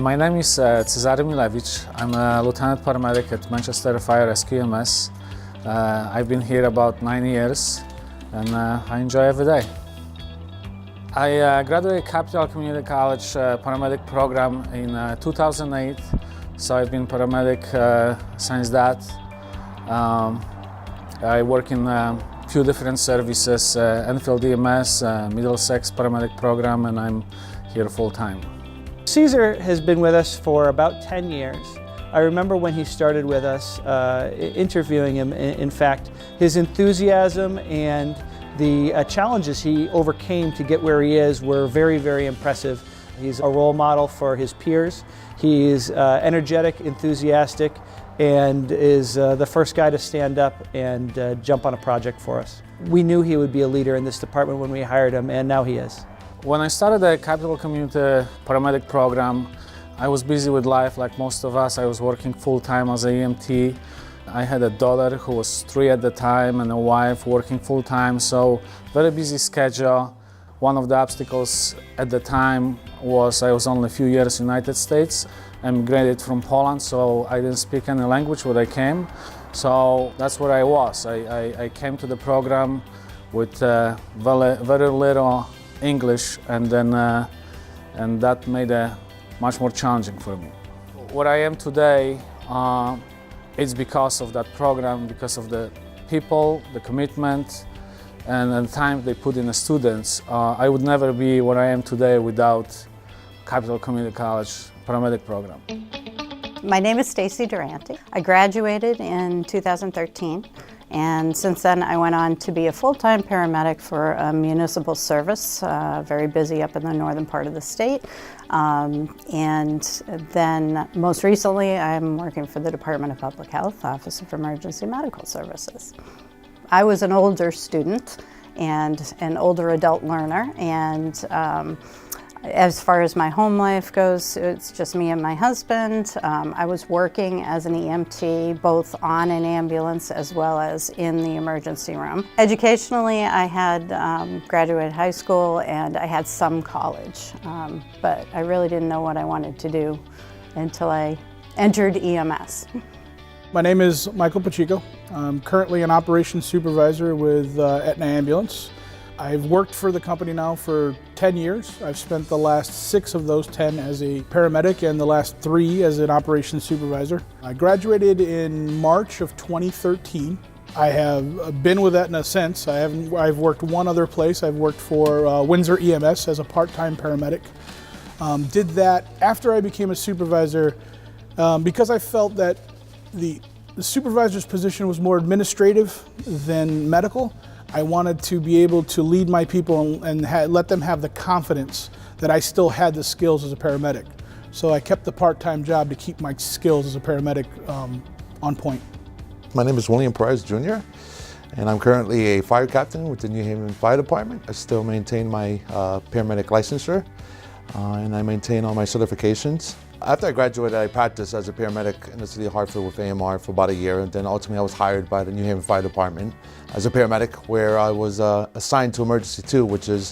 My name is Cezary Milewicz. I'm a lieutenant paramedic at Manchester Fire Rescue EMS. I've been here about 9 years and I enjoy every day. I graduated Capital Community College paramedic program in 2008, so I've been paramedic since that. I work in a few different services, Enfield EMS, Middlesex paramedic program, and I'm here full-time. Cesar has been with us for about 10 years. I remember when he started with us, interviewing him. In fact, his enthusiasm and the challenges he overcame to get where he is were very, very impressive. He's a role model for his peers. He's energetic, enthusiastic, and is the first guy to stand up and jump on a project for us. We knew he would be a leader in this department when we hired him, and now he is. When I started the Capital Community Paramedic program, I was busy with life like most of us. I was working full-time as an EMT. I had a daughter who was 3 at the time and a wife working full-time, so very busy schedule. One of the obstacles at the time was I was only a few years in the United States. I immigrated from Poland, so I didn't speak any language when I came. So that's where I was. I came to the program with very little English, and that made it much more challenging for me. What I am today, it's because of that program, because of the people, the commitment, and the time they put in the students. I would never be where I am today without Capital Community College paramedic program. My name is Stacy Durante. I graduated in 2013. And since then, I went on to be a full-time paramedic for a municipal service, very busy up in the northern part of the state. And then most recently, I'm working for the Department of Public Health, Office of Emergency Medical Services. I was an older student and an older adult learner, and as far as my home life goes, it's just me and my husband. I was working as an EMT, both on an ambulance as well as in the emergency room. Educationally, I had graduated high school and I had some college, but I really didn't know what I wanted to do until I entered EMS. My name is Michael Pacheco. I'm currently an operations supervisor with Aetna Ambulance. I've worked for the company now for 10 years. I've spent the last 6 of those 10 as a paramedic and the last 3 as an operations supervisor. I graduated in March of 2013. I have been with Aetna since. I've worked one other place. I've worked for Windsor EMS as a part-time paramedic. Did that after I became a supervisor because I felt that the supervisor's position was more administrative than medical. I wanted to be able to lead my people and let them have the confidence that I still had the skills as a paramedic. So I kept the part-time job to keep my skills as a paramedic on point. My name is William Price Jr., and I'm currently a fire captain with the New Haven Fire Department. I still maintain my paramedic licensure, and I maintain all my certifications. After I graduated, I practiced as a paramedic in the city of Hartford with AMR for about a year, and then ultimately I was hired by the New Haven Fire Department as a paramedic, where I was assigned to Emergency 2, which is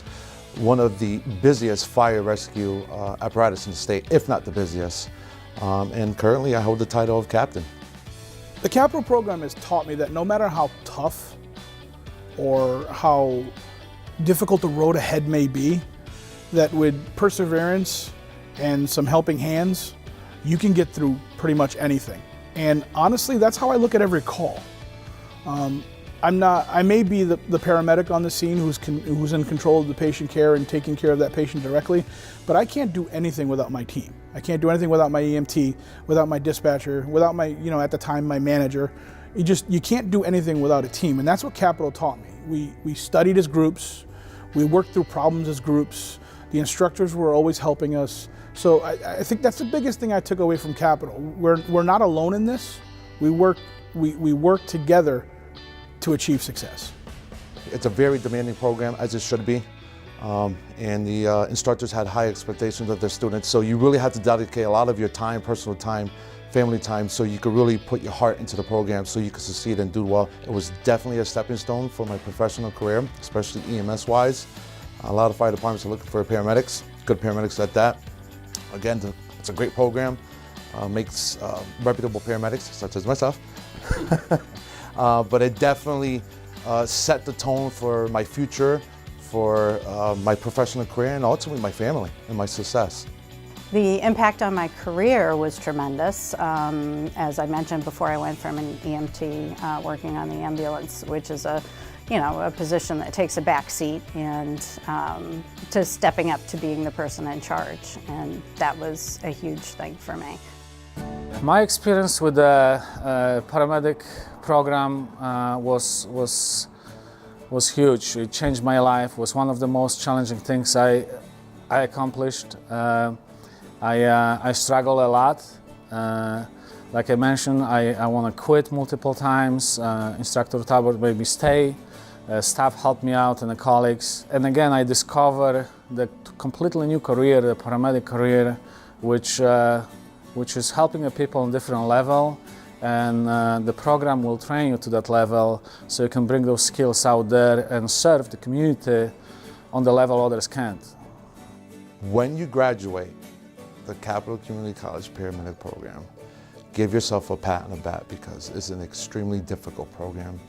one of the busiest fire rescue apparatus in the state, if not the busiest. And currently I hold the title of captain. The Capital program has taught me that no matter how tough or how difficult the road ahead may be, that with perseverance and some helping hands, you can get through pretty much anything. And honestly, that's how I look at every call. I may be the paramedic on the scene who's in control of the patient care and taking care of that patient directly, but I can't do anything without my team. I can't do anything without my EMT, without my dispatcher, without my, at the time, my manager. You can't do anything without a team, and that's what Capital taught me. We studied as groups, we worked through problems as groups, the instructors were always helping us. So I think that's the biggest thing I took away from Capital. We're not alone in this. We work together to achieve success. It's a very demanding program, as it should be. And the instructors had high expectations of their students. So you really had to dedicate a lot of your time, personal time, family time, so you could really put your heart into the program so you could succeed and do well. It was definitely a stepping stone for my professional career, especially EMS-wise. A lot of fire departments are looking for paramedics, good paramedics at that. Again, It's a great program, makes reputable paramedics such as myself. But it definitely set the tone for my future, for my professional career, and ultimately my family and my success. The impact on my career was tremendous. As I mentioned before, I went from an EMT working on the ambulance, which is a position that takes a back seat, and to stepping up to being the person in charge, and that was a huge thing for me. My experience with the paramedic program was huge. It changed my life. It was one of the most challenging things I accomplished. I struggle a lot. Like I mentioned, I want to quit multiple times. Instructor Talbot made me stay. Staff helped me out and the colleagues. And again, I discovered the completely new career, the paramedic career, which is helping the people on different level. And the program will train you to that level so you can bring those skills out there and serve the community on the level others can't. When you graduate the Capital Community College Paramedic program, give yourself a pat on the back because it's an extremely difficult program.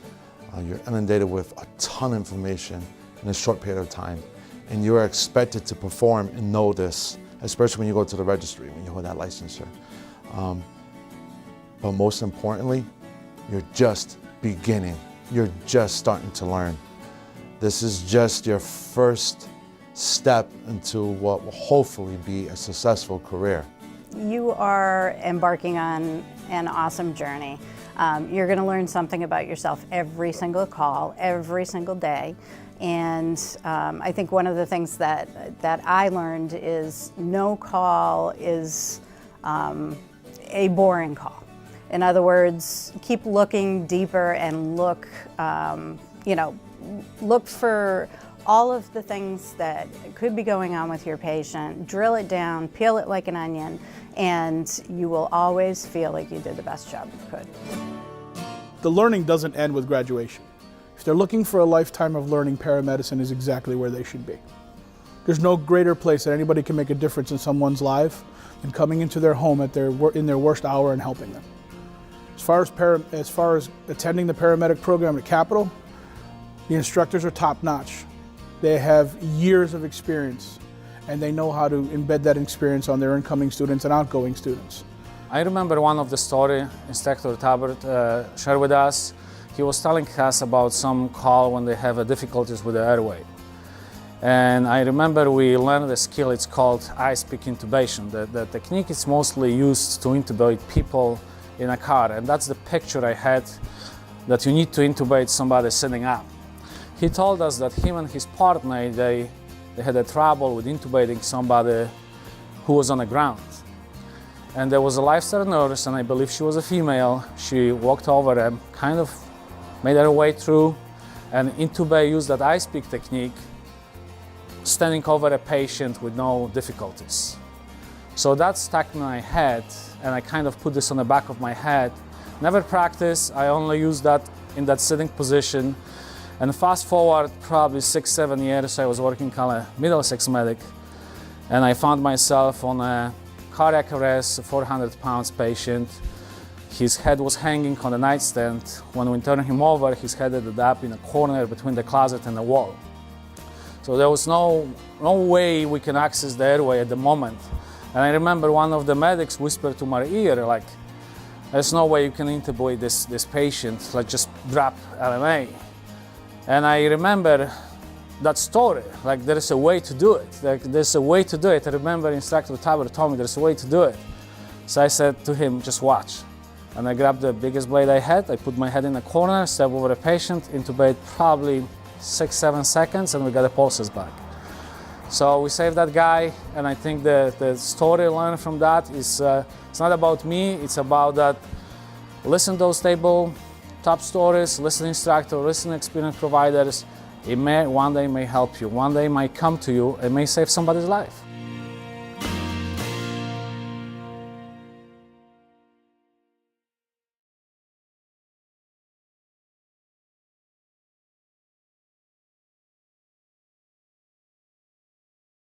You're inundated with a ton of information in a short period of time, and you are expected to perform and know this, especially when you go to the registry, when you hold that licensure. But most importantly, you're just beginning. You're just starting to learn. This is just your first step into what will hopefully be a successful career. You are embarking on an awesome journey. You're going to learn something about yourself every single call, every single day. And I think one of the things that I learned is no call is a boring call. In other words, keep looking deeper and look for all of the things that could be going on with your patient, drill it down, peel it like an onion, and you will always feel like you did the best job you could. The learning doesn't end with graduation. If they're looking for a lifetime of learning, paramedicine is exactly where they should be. There's no greater place that anybody can make a difference in someone's life than coming into their home in their worst hour and helping them. As far as attending the paramedic program at Capital, the instructors are top-notch. They have years of experience, and they know how to embed that experience on their incoming students and outgoing students. I remember one of the story Instructor Talbot shared with us. He was telling us about some call when they have difficulties with the airway. And I remember we learned a skill, it's called ice pick intubation. The technique is mostly used to intubate people in a car, and that's the picture I had, that you need to intubate somebody sitting up. He told us that him and his partner, they had a trouble with intubating somebody who was on the ground. And there was a lifestyle nurse, and I believe she was a female. She walked over and kind of made her way through, and intubate used that ice pick technique, standing over a patient with no difficulties. So that stuck in my head, and I kind of put this on the back of my head. Never practiced, I only used that in that sitting position. And fast forward probably 6-7 years, I was working on a Middlesex medic, and I found myself on a cardiac arrest, 400 pounds patient. His head was hanging on the nightstand. When we turned him over, his head ended up in a corner between the closet and the wall. So there was no way we can access the airway at the moment. And I remember one of the medics whispered to my ear, like, there's no way you can intubate this patient, like just drop LMA. And I remember that story, like there's a way to do it. Like there's a way to do it. I remember Instructor Talbot told me there's a way to do it. So I said to him, just watch. And I grabbed the biggest blade I had, I put my head in a corner, step over a patient, intubate probably 6-7 seconds, and we got the pulses back. So we saved that guy, and I think the story I learned from that is, it's not about me, it's about that, listen to those top stories, listen to instructor, listen to experience providers. It may one day may help you, one day might come to you, it may save somebody's life.